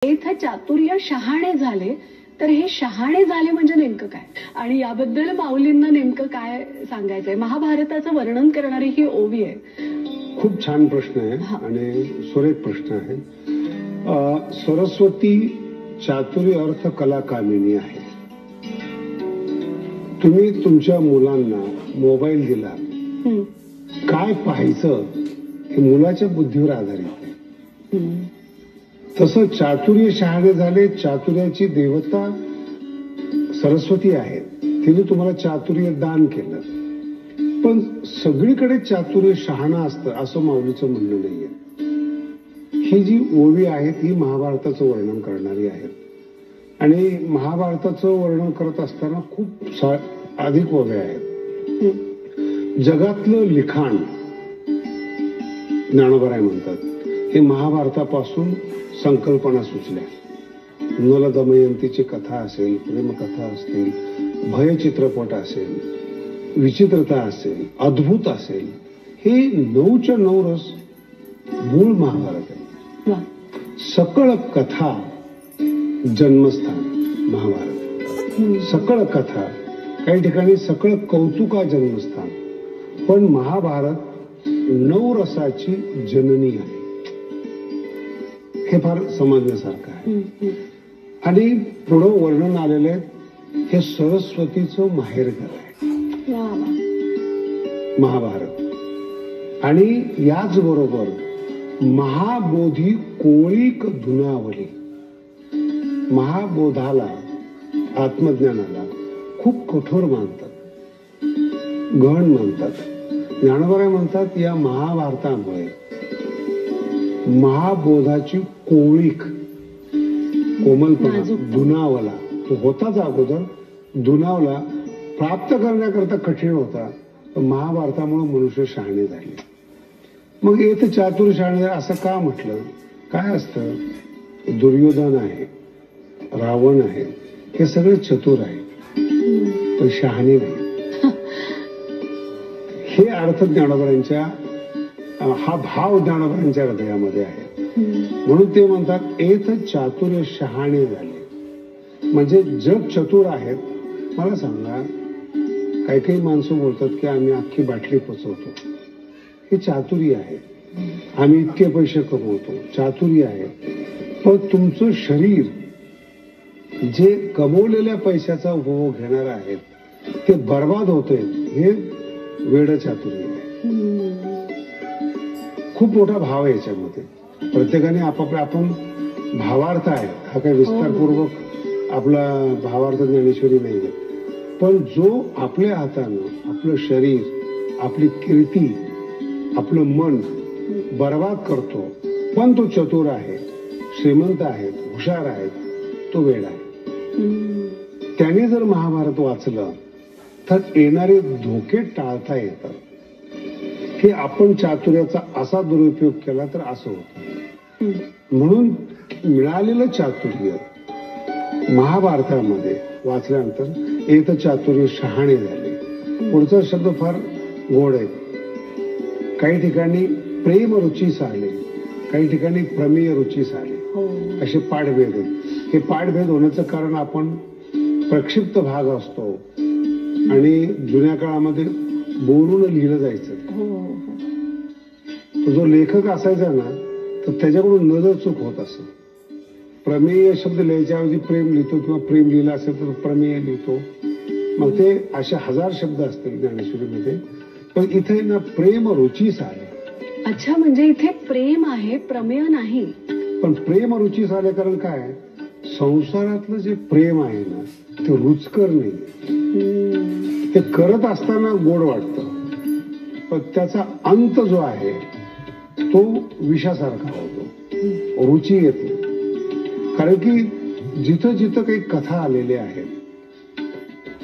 इथं चातुर्य शहाणे झाले, तर हे शहाणे झाले म्हणजे नेमकं काय? आणि याबद्दल माऊलींना नेमकं काय सांगायचंय? महाभारताचं वर्णन करणारी ही ओवी आहे. खूप छान प्रश्न आहे आणि सुरेख प्रश्न आहे. सरस्वती चातुर्य अर्थ कला कामिनी आहे. तुम्ही तुमच्या मुलांना मोबाईल दिला, काय पाहायचं हे मुलाच्या बुद्धीवर आधारित आहे. तसं चातुर्य शहाणे झाले. चातुर्याची देवता सरस्वती आहे, तिने तुम्हाला चातुर्य दान केलं. पण सगळीकडे चातुर्य शहाणा असतं असं माऊलीचं म्हणणं नाहीये. ही जी ओवी आहे ही महाभारताचं वर्णन करणारी आहे. आणि महाभारताचं वर्णन करत असताना खूप अधिक ओव्या आहेत. जगातलं लिखाण ज्ञानोबराय म्हणतात हे महाभारतापासून संकल्पना सुचल्या. नल दमयंतीची कथा असेल, प्रेमकथा असतील, भय चित्रपट असेल, विचित्रता असेल, अद्भुत असेल, हे 9च्या 9 रस मूळ महाभारत आहे. सकळ कथा जन्मस्थान महाभारत. सकळ कथा, काही ठिकाणी सकळ कौतुका जन्मस्थान. पण महाभारत 9 रसाची जननी आहे. हे फार समजण्यासारखं आहे. आणि पुढं वर्णन आलेलं आहे हे सरस्वतीचं माहेरघर आहे महाभारत. आणि याच बरोबर महाबोधी कोळीक धुनावली. महाबोधाला, आत्मज्ञानाला खूप कठोर मानतात, गहन मानतात. ज्ञानोबराय म्हणतात या महाभारतामुळे महाबोधाची कोळीक, कोमलपणा दुनावला, तो होताच अगोदर, दुनावला प्राप्त करण्याकरता कठीण होता. पण महाभारतामुळे मनुष्य शहाणे झाले. मग येत चातुर्य शहाणे असं का म्हटलं? काय असतं? दुर्योधन आहे, रावण आहे, हे सगळे चतुर आहे पण शहाणे नाही. हे अर्थ ज्ञानोबरांच्या, हा भाव ज्ञानोबरांच्या हृदयामध्ये आहे. म्हणून ते म्हणतात एथ चातुर्य शहाणे झाले. म्हणजे जग चतुर आहेत. मला सांगा, काही काही माणसं बोलतात की आम्ही अख्खी बाटली पचवतो, हे चातुर्य आहे. आम्ही इतके पैसे कमवतो, चातुर्य आहे. पण तुमचं शरीर जे कमवलेल्या पैशाचा उपभोग घेणार आहेत ते बर्बाद होते, हे वेड चातुर्य आहे. खूप मोठा भाव आहे याच्यामध्ये. प्रत्येकाने आपापला, आपण भावार्थ आहे हा काही विस्तारपूर्वक आपला भावार्थ ज्ञानेश्वरी नाहीये. पण जो आपल्या हातानं आपलं शरीर, आपली कीर्ती, आपलं मन बर्बाद करतो, पण तो चतुर आहे, श्रीमंत आहेत, हुशार आहेत, तो वेड आहे. त्याने जर महाभारत वाचलं तर येणारे धोके टाळता येतात. हे आपण चातुर्याचा असा दुरुपयोग केला तर असं होतं. म्हणून मिळालेलं चातुर्य महाभारतामध्ये वाचल्यानंतर येत चातुर्य शहाणे झाले. पुढचा शब्द फार गोड आहे. काही ठिकाणी प्रेम रुचीस आले, काही ठिकाणी प्रमेय रुचीस आले, असे पाठभेद आहेत. हे पाठभेद होण्याचं कारण आपण प्रक्षिप्त भाग असतो आणि जुन्या काळामध्ये बोलून लिहिलं जायचं. तो जो लेखक असायचा ना, तर त्याच्याकडून नजर चूक होत असं. प्रमेय शब्द लिहायच्या ऐवजी प्रेम लिहितो, किंवा प्रेम लिहिलं असेल तर प्रमेय लिहितो. मग ते असे 1000 शब्द असतील ज्ञानेश्वरीमध्ये. पण इथे ना प्रेम रुचीस आले. अच्छा, म्हणजे इथे प्रेम आहे, प्रमेय नाही. पण प्रेम रुचीस आले कारण काय? संसारातलं जे प्रेम आहे ना ते रुचकर नाही. ते करत असताना गोड वाटतं, पण त्याचा अंत जो आहे तो विषासारखा होतो, रुची येत नाही. कारण की जिथं जिथं काही कथा आलेल्या आहेत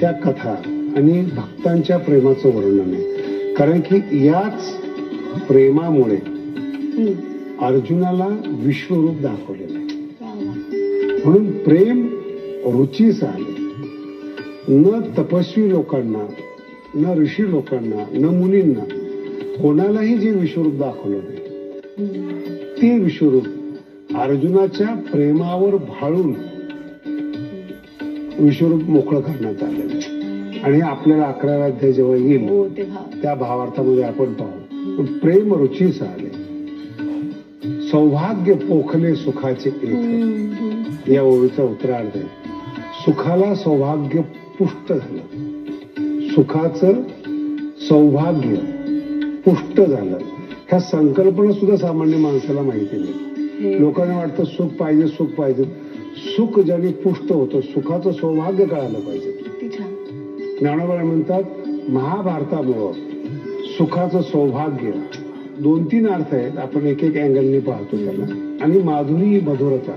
त्या कथा आणि भक्तांच्या प्रेमाचं वर्णन आहे. कारण की याच प्रेमामुळे अर्जुनाला विश्वरूप दाखवलेलं आहे. म्हणून प्रेम रुचीस आले. न तपस्वी लोकांना, न ऋषी लोकांना, न मुनींना, कोणालाही जे विश्वरूप दाखवलं नाही ते विश्वरूप अर्जुनाच्या प्रेमावर भाळून विश्वरूप मोकळं करण्यात आलेलं आहे. आणि आपल्याला 11 अध्याय जेव्हा येईल हो तेव्हा त्या भावार्थामध्ये आपण पाहू. प्रेम रुचीस आले, सौभाग्य पोखले सुखाचे पेठ. या ओळीचा उत्तरार्ध आहे. सुखाला सौभाग्य पुष्ट झालं, सुखाचं सौभाग्य पुष्ट झालं. ह्या संकल्पना सुद्धा सामान्य माणसाला माहिती नाही. लोकांना वाटतं सुख पाहिजे, सुख पाहिजे. सुख ज्याने पुष्ट होतं, सुखाचं सौभाग्य कळालं पाहिजे. ज्ञानोबा म्हणतात महाभारतामुळं सुखाचं सौभाग्य 2-3 अर्थ आहेत. आपण एक एक अँगलने पाहतो त्याला. आणि माधुरी मधुरता,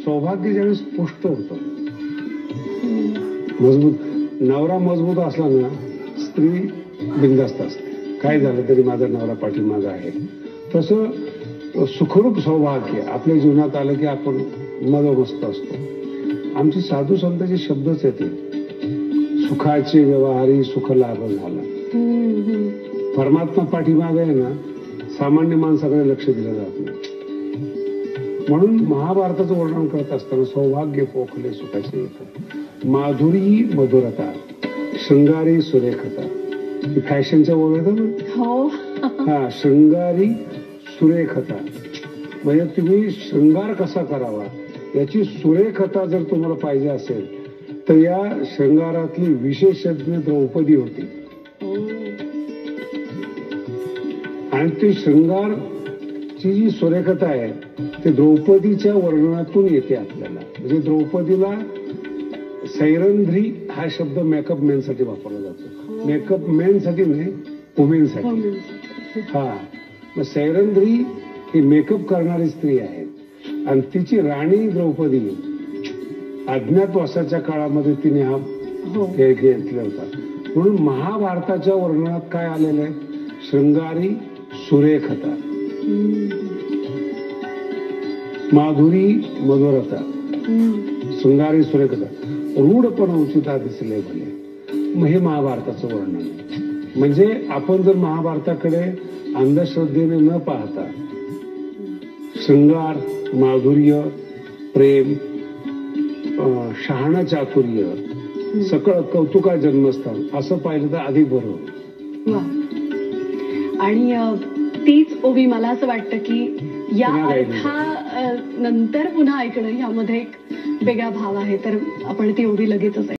सौभाग्य ज्यावेळेस पुष्ट होतं, मजबूत, नवरा मजबूत असला ना स्त्री बिनधास्त असते. काय झालं तरी माझा नवरा पाठीमागा आहे. तसं सुखरूप सौभाग्य आपल्या जीवनात आलं की आपण मदमस्त असतो. आमचे साधू संतांचे शब्दच येते, सुखाचे व्यवहारी सुख लाभ झाला. परमात्मा पाठीमागे आहे ना, सामान्य माणसाकडे लक्ष दिलं जात नाही. म्हणून महाभारताचं वर्णन करत असताना सौभाग्य पोखले सुखाचे येतं, माधुरी मधुरता, शृंगारी सुरेखता. फॅशनच्या ओळ येतं ना, हा शृंगारी सुरेखता. म्हणजे तुम्ही शृंगार कसा करावा याची सुरेखता जर तुम्हाला पाहिजे असेल तर या शृंगारातली विशेषज्ञ द्रौपदी होती. आणि ती शृंगारची जी सुरेखता आहे ते द्रौपदीच्या वर्णनातून येते आपल्याला. म्हणजे द्रौपदीला सैरंध्री हा शब्द मेकअप मॅन साठी वापरला जातो. मेकअप मॅन साठी नाही, वुमेन साठी. हा, मग सैरंध्री ही मेकअप करणारी स्त्री आहे. आणि तिची राणी द्रौपदी अज्ञातवासाच्या काळामध्ये तिने हा खेळ घेतला होता. म्हणून महाभारताच्या वर्णनात काय आलेलं आहे, शृंगारी सुरेखता, माधुरी मधुरता, शृंगारी सुरेखता, रूढपणा उचिता दिसले भले. मग हे महाभारताचं वर्णन आहे. म्हणजे आपण जर महाभारताकडे अंधश्रद्धेने न पाहता शृंगार, माधुर्य, प्रेम, शहाणा चातुर्य, सकळ कौतुका जन्मस्थान असं पाहिलं तर अधिक बरं होतं. आणि तीच ओवी मला असं वाटतं की या अर्थानंतर पुन्हा ऐकणं यामध्ये एक वेगळा भाव आहे. तर आपण ती ओवी लगेचच